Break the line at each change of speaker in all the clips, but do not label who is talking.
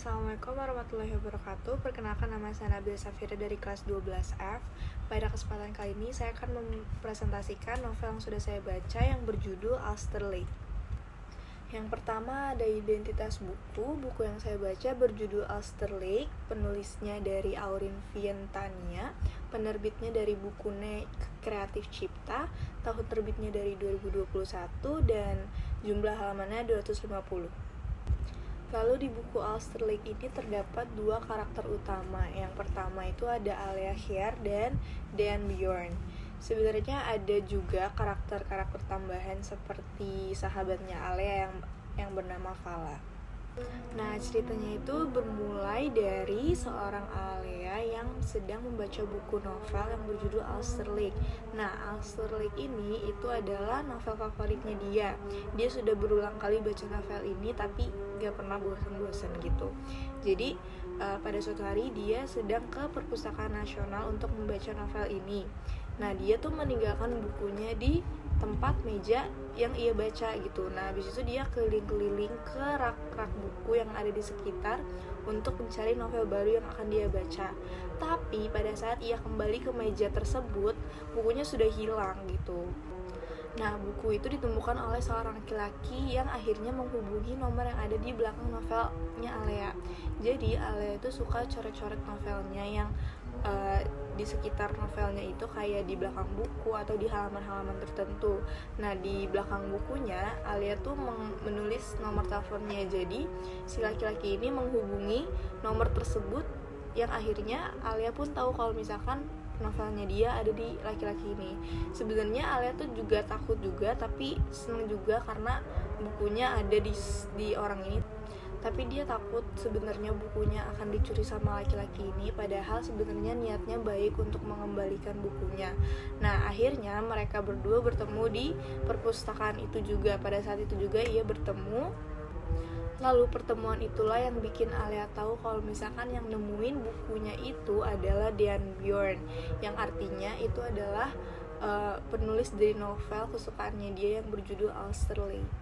Assalamualaikum warahmatullahi wabarakatuh. Perkenalkan, nama saya Nabila Safira dari kelas 12F. Pada kesempatan kali ini saya akan mempresentasikan novel yang sudah saya baca yang berjudul Alster Lake. Yang pertama ada identitas buku. Buku yang saya baca berjudul Alster Lake. Penulisnya dari Aurin Vientania, penerbitnya dari Bukune Kreatif Cipta, tahun terbitnya dari 2021 dan jumlah halamannya 250. Lalu di buku Alster Lake ini terdapat dua karakter utama. Yang pertama itu ada Alea Heer dan Dean Bjorn. Sebenarnya ada juga karakter-karakter tambahan seperti sahabatnya Alea yang bernama Vala. Nah, ceritanya itu bermulai dari seorang Alea yang sedang membaca buku novel yang berjudul Alster Lake. Nah, Alster Lake ini itu adalah novel favoritnya dia. Dia sudah berulang kali baca novel ini tapi gak pernah bosan-bosan gitu. Jadi pada suatu hari dia sedang ke Perpustakaan Nasional untuk membaca novel ini. Nah, dia tuh meninggalkan bukunya di tempat meja yang ia baca gitu. Nah, habis itu dia keliling-keliling ke rak-rak buku yang ada di sekitar untuk mencari novel baru yang akan dia baca. Tapi pada saat ia kembali ke meja tersebut, bukunya sudah hilang gitu. Nah, buku itu ditemukan oleh seorang laki-laki yang akhirnya menghubungi nomor yang ada di belakang novelnya Alea. Jadi, Alea itu suka coret-coret novelnya yang di sekitar novelnya itu kayak di belakang buku atau di halaman-halaman tertentu. Nah, di belakang bukunya Alea tuh menulis nomor teleponnya. Jadi, si laki-laki ini menghubungi nomor tersebut yang akhirnya Alea pun tahu kalau misalkan novelnya dia ada di laki-laki ini. Sebenarnya Alea tuh juga takut juga, tapi seneng juga karena bukunya ada di orang ini. Tapi dia takut sebenarnya bukunya akan dicuri sama laki-laki ini, padahal sebenarnya niatnya baik untuk mengembalikan bukunya. Nah, akhirnya mereka berdua bertemu di perpustakaan itu juga. Pada saat itu juga ia bertemu. Lalu pertemuan itulah yang bikin Alea tahu kalau misalkan yang nemuin bukunya itu adalah Dean Bjorn, yang artinya itu adalah penulis dari novel kesukaannya dia yang berjudul Alster Lake.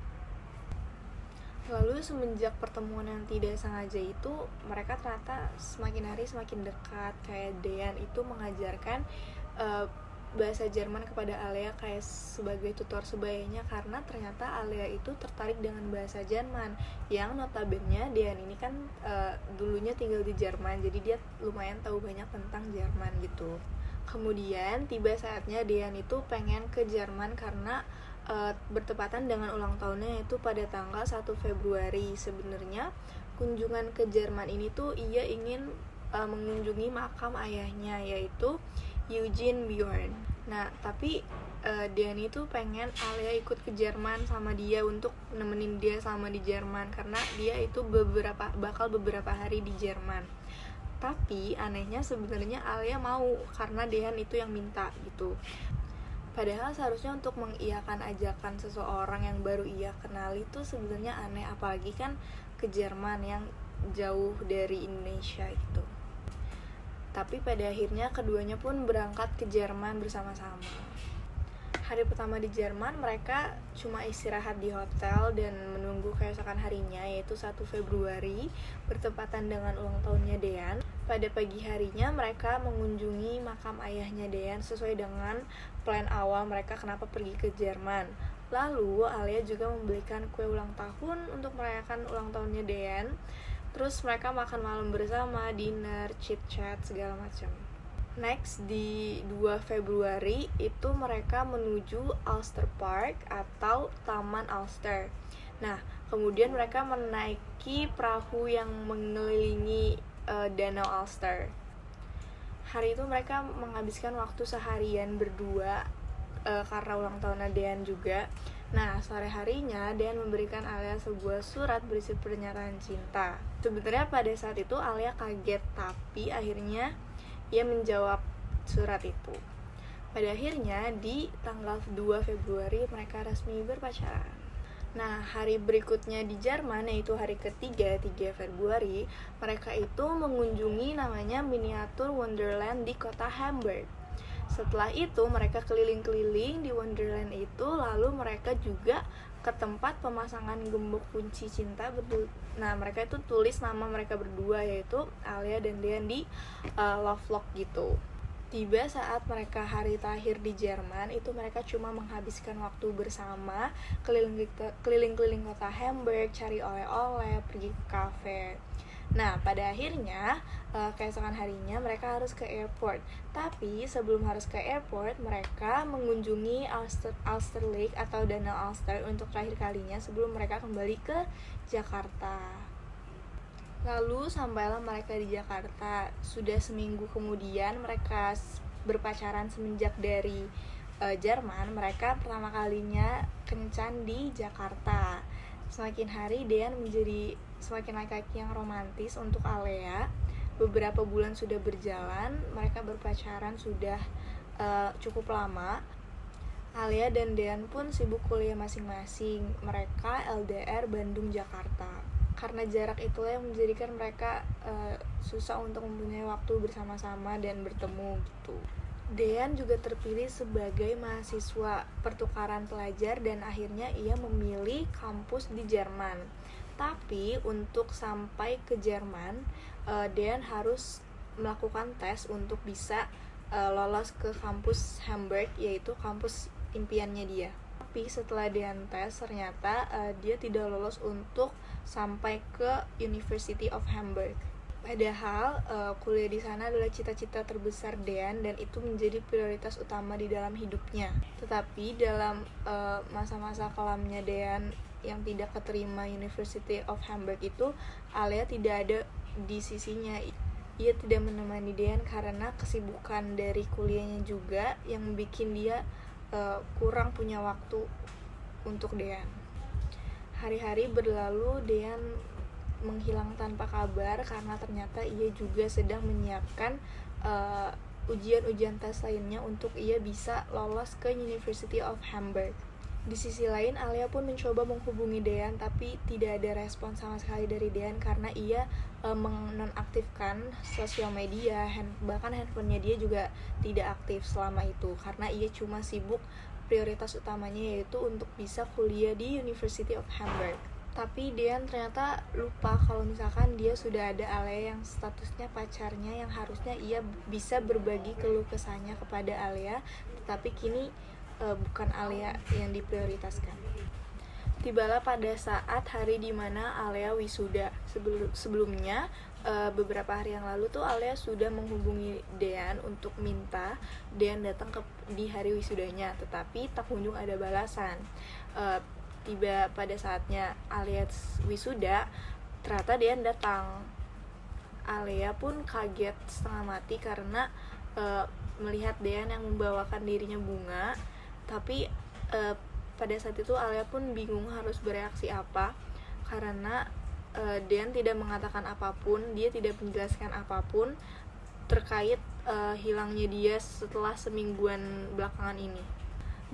Lalu semenjak pertemuan yang tidak sengaja itu, mereka ternyata semakin hari semakin dekat. Kayak Dean itu mengajarkan bahasa Jerman kepada Alea kayak sebagai tutor sebayanya, karena ternyata Alea itu tertarik dengan bahasa Jerman. Yang notabene Dean ini kan dulunya tinggal di Jerman, jadi dia lumayan tahu banyak tentang Jerman gitu. Kemudian tiba saatnya Dean itu pengen ke Jerman karena bertepatan dengan ulang tahunnya, yaitu pada tanggal 1 Februari. Sebenarnya kunjungan ke Jerman ini tuh ia ingin mengunjungi makam ayahnya, yaitu Eugene Bjorn. Nah, tapi Dean itu pengen Alea ikut ke Jerman sama dia untuk nemenin dia sama di Jerman, karena dia itu bakal beberapa hari di Jerman. Tapi anehnya sebenarnya Alea mau karena Dean itu yang minta gitu. Padahal seharusnya untuk mengiyakan ajakan seseorang yang baru ia kenal itu sebenarnya aneh, apalagi kan ke Jerman yang jauh dari Indonesia gitu. Tapi pada akhirnya keduanya pun berangkat ke Jerman bersama-sama. Hari pertama di Jerman mereka cuma istirahat di hotel dan menunggu keesokan harinya, yaitu 1 Februari bertepatan dengan ulang tahunnya Dean. Pada pagi harinya mereka mengunjungi makam ayahnya Dean sesuai dengan plan awal mereka kenapa pergi ke Jerman. Lalu Alea juga membelikan kue ulang tahun untuk merayakan ulang tahunnya Dean. Terus mereka makan malam bersama, dinner, chit-chat, segala macam. Next, di 2 Februari itu mereka menuju Alster Park atau Taman Alster. Nah, kemudian mereka menaiki perahu yang mengelilingi Danau Alster. Hari itu mereka menghabiskan waktu seharian berdua karena ulang tahun Dean juga. Nah, sore harinya Dean memberikan Alea sebuah surat berisi pernyataan cinta. Sebenarnya pada saat itu Alea kaget, tapi akhirnya ia menjawab surat itu. Pada akhirnya di tanggal 2 Februari mereka resmi berpacaran. Nah, hari berikutnya di Jerman, yaitu hari ketiga, 3 Februari, mereka itu mengunjungi namanya Miniatur Wonderland di kota Hamburg. Setelah itu mereka keliling-keliling di Wonderland itu, lalu mereka juga ke tempat pemasangan gembok kunci cinta nah mereka itu tulis nama mereka berdua, yaitu Alia dan Dean di Lovelock gitu. Tiba saat mereka hari terakhir di Jerman, itu mereka cuma menghabiskan waktu bersama, keliling-keliling kota Hamburg, cari oleh-oleh, pergi ke kafe. Nah, pada akhirnya, keesokan harinya mereka harus ke airport. Tapi sebelum harus ke airport, mereka mengunjungi Ulster Lake atau Danau Ulster untuk terakhir kalinya sebelum mereka kembali ke Jakarta. Lalu sampailah mereka di Jakarta. Sudah seminggu kemudian mereka berpacaran semenjak dari Jerman. Mereka pertama kalinya kencan di Jakarta. Semakin hari Dean menjadi semakin laki-laki yang romantis untuk Alea. Beberapa bulan sudah berjalan, mereka berpacaran sudah cukup lama. Alia dan Dean pun sibuk kuliah masing-masing. Mereka LDR Bandung Jakarta. Karena jarak itulah yang menjadikan mereka susah untuk mempunyai waktu bersama-sama dan bertemu gitu. Dean juga terpilih sebagai mahasiswa pertukaran pelajar dan akhirnya ia memilih kampus di Jerman. Tapi untuk sampai ke Jerman, Dean harus melakukan tes untuk bisa lolos ke kampus Hamburg, yaitu kampus impiannya dia. Tapi setelah Dean tes ternyata dia tidak lolos untuk sampai ke University of Hamburg. Padahal kuliah di sana adalah cita-cita terbesar Dean dan itu menjadi prioritas utama di dalam hidupnya. Tetapi dalam masa-masa kelamnya Dean yang tidak keterima University of Hamburg itu, Alia tidak ada di sisinya. Ia tidak menemani Dean karena kesibukan dari kuliahnya juga yang bikin dia kurang punya waktu untuk Dean. Hari-hari berlalu, Dean menghilang tanpa kabar karena ternyata ia juga sedang menyiapkan ujian-ujian tes lainnya untuk ia bisa lolos ke University of Hamburg. Di sisi lain, Alia pun mencoba menghubungi Dean, tapi tidak ada respon sama sekali dari Dean karena ia menonaktifkan sosial media, bahkan handphonenya dia juga tidak aktif selama itu karena ia cuma sibuk prioritas utamanya yaitu untuk bisa kuliah di University of Hamburg. Tapi Dean ternyata lupa kalau misalkan dia sudah ada Alia yang statusnya pacarnya, yang harusnya ia bisa berbagi keluh kesahnya kepada Alia, tetapi kini bukan Alia yang diprioritaskan. Tibalah pada saat hari dimana Alia wisuda. Sebelumnya beberapa hari yang lalu tuh Alia sudah menghubungi Dean untuk minta Dean datang di hari wisudanya, tetapi tak kunjung ada balasan. Tiba pada saatnya Alia wisuda, ternyata Dean datang. Alia pun kaget setengah mati karena melihat Dean yang membawakan dirinya bunga. Tapi pada saat itu Alia pun bingung harus bereaksi apa karena Dean tidak mengatakan apapun, dia tidak menjelaskan apapun terkait hilangnya dia setelah semingguan belakangan ini.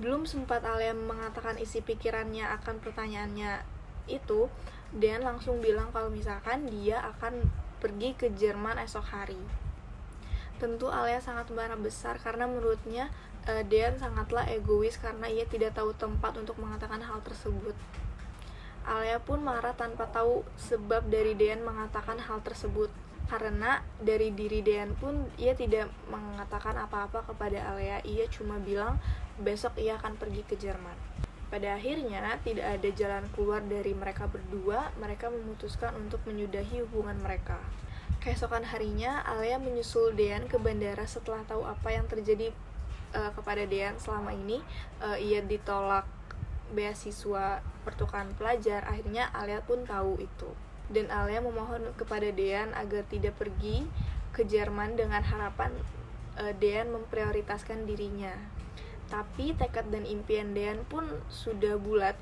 Belum sempat Alia mengatakan isi pikirannya akan pertanyaannya itu, Dean langsung bilang kalau misalkan dia akan pergi ke Jerman esok hari. Tentu Alia sangat marah besar karena menurutnya Dean sangatlah egois karena ia tidak tahu tempat untuk mengatakan hal tersebut. Alia pun marah tanpa tahu sebab dari Dean mengatakan hal tersebut. Karena dari diri Dean pun ia tidak mengatakan apa-apa kepada Alia, ia cuma bilang besok ia akan pergi ke Jerman. Pada akhirnya tidak ada jalan keluar dari mereka berdua, mereka memutuskan untuk menyudahi hubungan mereka. Keesokan harinya Alia menyusul Dean ke bandara setelah tahu apa yang terjadi kepada Dean selama ini. Ia ditolak beasiswa pertukaran pelajar. Akhirnya Alia pun tahu itu, dan Alia memohon kepada Dean agar tidak pergi ke Jerman dengan harapan Dean memprioritaskan dirinya. Tapi tekad dan impian Dean pun sudah bulat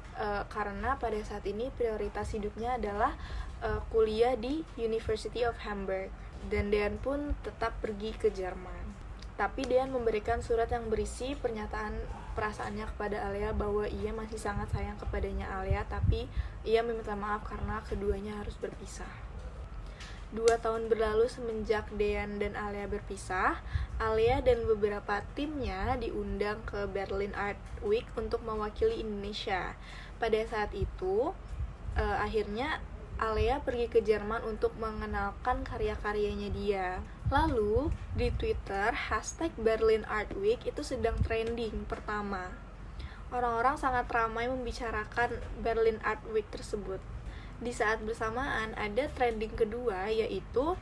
karena pada saat ini prioritas hidupnya adalah kuliah di University of Hamburg, dan Dean pun tetap pergi ke Jerman. Tapi Dean memberikan surat yang berisi pernyataan perasaannya kepada Alia bahwa ia masih sangat sayang kepadanya Alia, tapi ia meminta maaf karena keduanya harus berpisah. 2 tahun berlalu semenjak Dean dan Alia berpisah. Alia dan beberapa timnya diundang ke Berlin Art Week untuk mewakili Indonesia. Pada saat itu, akhirnya Alea pergi ke Jerman untuk mengenalkan karya-karyanya dia. Lalu, di Twitter, hashtag Berlin Art Week itu sedang trending pertama. Orang-orang sangat ramai membicarakan Berlin Art Week tersebut. Di saat bersamaan, ada trending kedua, yaitu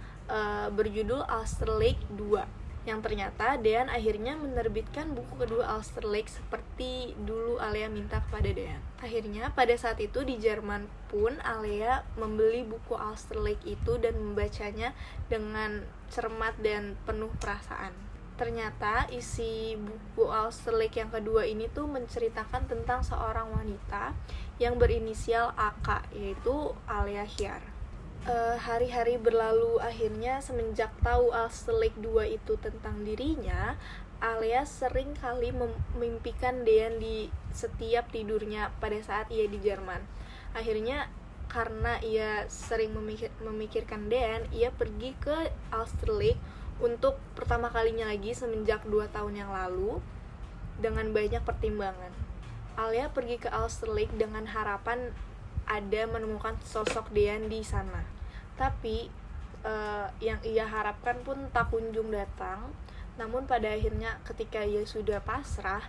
berjudul Alsterlake 2, yang ternyata Dean akhirnya menerbitkan buku kedua Alsterlake seperti dulu Alea minta kepada Dean. Akhirnya pada saat itu di Jerman pun Alea membeli buku Alsterlake itu dan membacanya dengan cermat dan penuh perasaan. Ternyata isi buku Alsterlake yang kedua ini tuh menceritakan tentang seorang wanita yang berinisial AK, yaitu Alea Hyar. Hari-hari berlalu, akhirnya semenjak tahu Alsterlake 2 itu tentang dirinya, Alea sering kali memimpikan Dean di setiap tidurnya pada saat ia di Jerman. Akhirnya karena ia sering memikirkan Dean, ia pergi ke Alsterlake untuk pertama kalinya lagi semenjak 2 tahun yang lalu dengan banyak pertimbangan. Alea pergi ke Alsterlake dengan harapan ada menemukan sosok Dean di sana. Tapi yang ia harapkan pun tak kunjung datang. Namun pada akhirnya ketika ia sudah pasrah,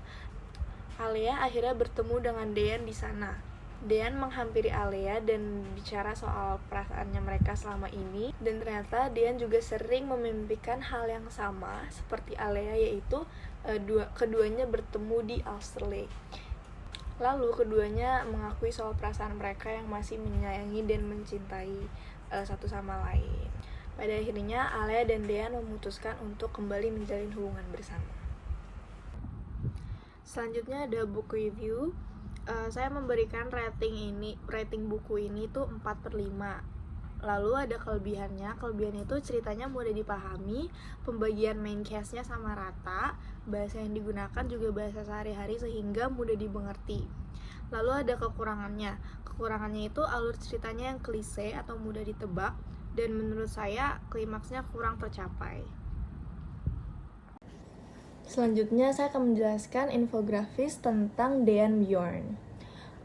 Alea akhirnya bertemu dengan Dean di sana. Dean menghampiri Alea dan bicara soal perasaannya mereka selama ini, dan ternyata Dean juga sering memimpikan hal yang sama seperti Alea, yaitu keduanya bertemu di Alsterlake. Lalu keduanya mengakui soal perasaan mereka yang masih menyayangi dan mencintai satu sama lain. Pada akhirnya Alea dan Dean memutuskan untuk kembali menjalin hubungan bersama. Selanjutnya ada book review. Saya memberikan rating buku ini tuh 4/5. Lalu ada kelebihannya itu ceritanya mudah dipahami, pembagian main cast-nya sama rata, bahasa yang digunakan juga bahasa sehari-hari sehingga mudah dimengerti. Lalu ada kekurangannya itu alur ceritanya yang klise atau mudah ditebak, dan menurut saya klimaksnya kurang tercapai. Selanjutnya saya akan menjelaskan infografis tentang Dean Bjorn.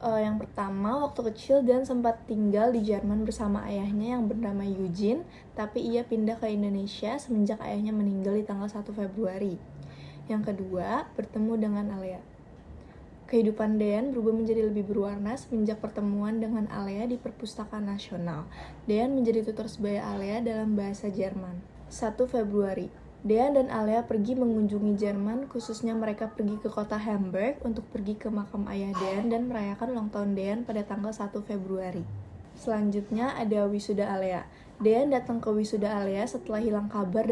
Yang pertama, waktu kecil Dean sempat tinggal di Jerman bersama ayahnya yang bernama Eugene, tapi ia pindah ke Indonesia semenjak ayahnya meninggal di tanggal 1 Februari. Yang kedua, bertemu dengan Alea. Kehidupan Dean berubah menjadi lebih berwarna semenjak pertemuan dengan Alea di Perpustakaan Nasional. Dean menjadi tutor sebaya Alea dalam bahasa Jerman. 1 Februari, Dean dan Alea pergi mengunjungi Jerman, khususnya mereka pergi ke kota Hamburg untuk pergi ke makam ayah Dean dan merayakan ulang tahun Dean pada tanggal 1 Februari. Selanjutnya ada wisuda Alea. Dean datang ke wisuda Alea setelah hilang kabar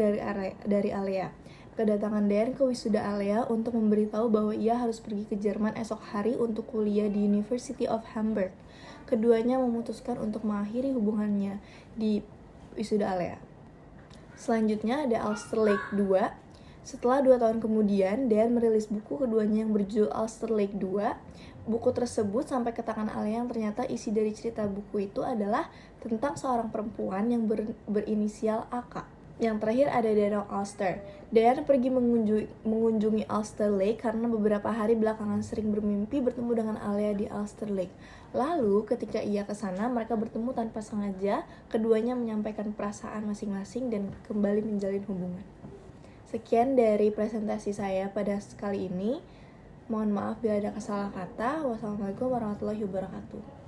dari Alea. Kedatangan Dean ke wisuda Alea untuk memberitahu bahwa ia harus pergi ke Jerman esok hari untuk kuliah di University of Hamburg. Keduanya memutuskan untuk mengakhiri hubungannya di wisuda Alea. Selanjutnya ada Alsterlake 2. Setelah 2 tahun kemudian, Dean merilis buku keduanya yang berjudul Alsterlake 2. Buku tersebut sampai ke tangan Alea yang ternyata isi dari cerita buku itu adalah tentang seorang perempuan yang berinisial AK. Yang terakhir ada Danau Alster. Dean pergi mengunjungi Alsterlake karena beberapa hari belakangan sering bermimpi bertemu dengan Alea di Alsterlake. Lalu ketika ia ke sana, mereka bertemu tanpa sengaja, keduanya menyampaikan perasaan masing-masing dan kembali menjalin hubungan. Sekian dari presentasi saya pada kali ini. Mohon maaf bila ada kesalahan kata. Wassalamualaikum warahmatullahi wabarakatuh.